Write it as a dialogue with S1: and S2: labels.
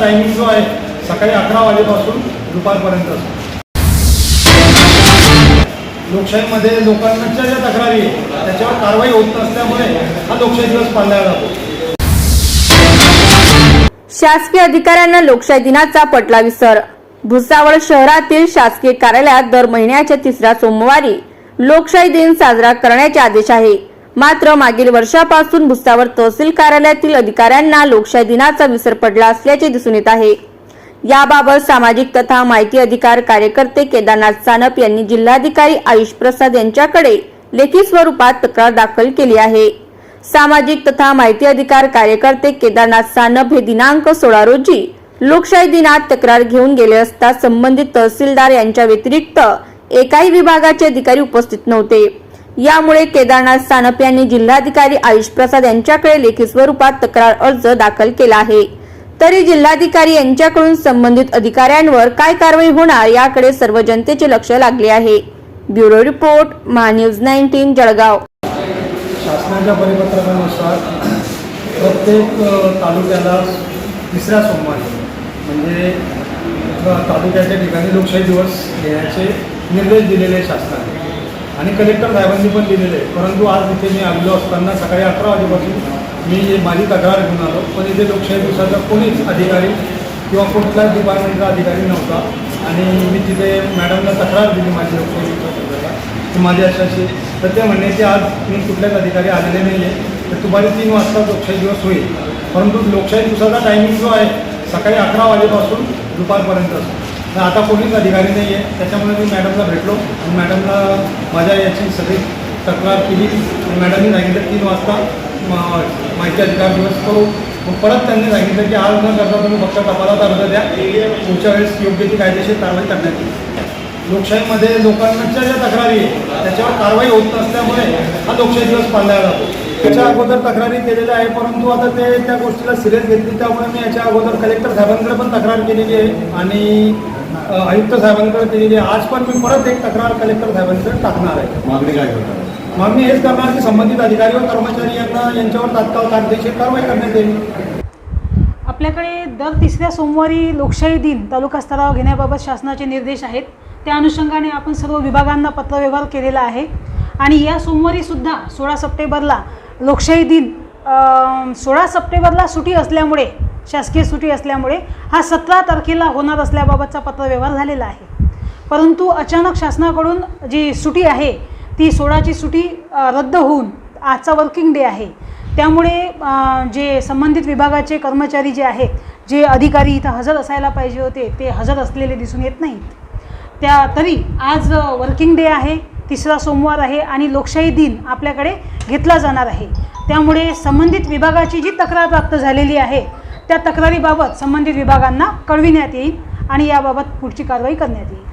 S1: Timing जो आहे सकाळी 11 वाजेपासून दुपारपर्यंत असतो। लोकशाहीमध्ये लोकांच्या ज्या तक्रारी आहे त्याच्यावर कारवाई होत नसल्यामुळे हा लोकशाही दिवस पाळला जातो।
S2: शासकीय अधिकाऱ्यांना लोकशाही दिनाचा पटला विसर। भुसावळ शहरातील शासकीय कार्यालयात दर महिन्याच्या 3ऱ्या सोमवारी लोकशाही दिन साजरा करण्याचे आदेश आहे। मात्र मागील वर्षापासून भुसावळ तहसील कार्यालयातील अधिकाऱ्यांना लोकशाही दिनाचा विसर पडला असल्याचे दिसून येत आहे। याबाबत सामाजिक तथा माहिती अधिकार कार्यकर्ते केदारनाथ सानप यांनी जिल्हाधिकारी आयुष प्रसाद यांच्याकडे लेखी स्वरूपात तक्रार दाखल केली आहे। सामाजिक तथा माहिती अधिकार कार्यकर्ते केदारनाथ सानप हे दिनांक 16 रोजी लोकशाही दिनात तक्रार घेऊन गेले असता संबंधित तहसीलदार यांच्या व्यतिरिक्त एकाही विभागाचे अधिकारी उपस्थित नव्हते। यामुळे केदारनाथ सानप यांनी जिल्हाधिकारी आयुष प्रसाद यांच्याकडे लेखी स्वरूपात तक्रार अर्ज दाखल केला आहे। तरी जिल्हाधिकारी यांच्याकडून संबंधित अधिकाऱ्यांवर काय कारवाई होणार याकडे सर्व जनतेचे लक्ष लागले आहे। Bureau report Mahanews 19 Jalgaon.
S1: शासनाच्या परिपत्रकानुसार प्रत्येक तालुक्याला 3ऱ्या सोमवारी म्हणजे तालुक्याच्या ठिकाणी लोकशाही दिवस घेण्याचे निर्देश दिलेले शासनाने आणि कलेक्टर साहेबांनी पण दिलेले। परंतु आज इथे मी आलेलो असताना सकाळी 11 वाजेपासून मी माझी तक्रार घेऊन आलो, पण इथे लोकशाही दिवसाचा कोणीच अधिकारी किंवा कुठलाच डिपार्टमेंटचा अधिकारी नव्हता आणि मी तिथे मॅडमला तक्रार दिली माझी लोकशाही दिवसाबद्दल की माझी अशी तर ते म्हणणे की आज मी कुठल्याच अधिकारी आलेले नाही आहे, तर दुपारी 3 वाजता लोकशाही दिवस होईल। परंतु लोकशाही दिवसाचा टायमिंग जो आहे सकाळी 11 वाजेपासून दुपारपर्यंत असतो। तर आता कोणीच अधिकारी नाही आहे, त्याच्यामुळे मी मॅडमला भेटलो आणि मॅडमला माझ्या याची सगळी तक्रार केली आणि मॅडमनी सांगितलं 3 वाजता माहिती अधिकार दिवस करू। मग परत त्यांनी सांगितलं की आज न करता तुम्ही फक्त टपालात अर्ज द्या, पुढच्या वेळेस योग्य ती कायदेशीर कारवाई करण्यात येईल। लोकशाहीमध्ये लोकांच्या ज्या तक्रारी आहे त्याच्यावर कारवाई होत नसल्यामुळे हा लोकशाही दिवस पाळला जातो। त्याच्या अगोदर तक्रारी केलेल्या आहे, परंतु आता ते त्या गोष्टीला सिरियस घेतली, त्यामुळे मी याच्या अगोदर कलेक्टर साहेबांकडे पण तक्रार केलेली आहे आणि आयुक्त साहेबांकडे केलेली आहे। आज पण मी परत एक तक्रार कलेक्टर साहेबांकडे टाकणार आहे।
S3: मागणी काय करणार?
S1: मागणी हेच करणार की संबंधित अधिकारी व कर्मचारी यांच्यावर तात्काळ कायदेशीर कारवाई करण्यात येईल।
S4: आपल्याकडे दर 3ऱ्या सोमवारी लोकशाही दिन तालुका स्तरावर घेण्याबाबत शासनाचे निर्देश आहेत। त्या अनुषंगाने आपण सर्व विभागांना पत्रव्यवहार केलेला आहे आणि या सोमवारी सुद्धा 16 सप्टेंबरला लोकशाही दिन 16 सप्टेंबरला सुट्टी असल्यामुळे शासकीय सुट्टी असल्यामुळे हा 17 तारखेला होणार असल्याबाबतचा पत्रव्यवहार झालेला आहे। परंतु अचानक शासनाकडून जी सुट्टी आहे ती 16ची सुट्टी रद्द होऊन आजचा वर्किंग डे आहे, त्यामुळे जे संबंधित विभागाचे कर्मचारी जे आहेत, जे अधिकारी इथं हजर असायला पाहिजे होते ते हजर असलेले दिसून येत नाहीत। तरी आज वर्किंग डे आहे, 3रा सोमवार आहे आणि लोकशाही दिन आपल्याकडे घेतला जाणार आहे। त्यामुळे संबंधित विभागाची जी तक्रार प्राप्त झालेली आहे त्या तक्रारीबाबत संबंधित विभागांना कळविण्यात येईल आणि याबाबत पुढची कारवाई करण्यात येईल।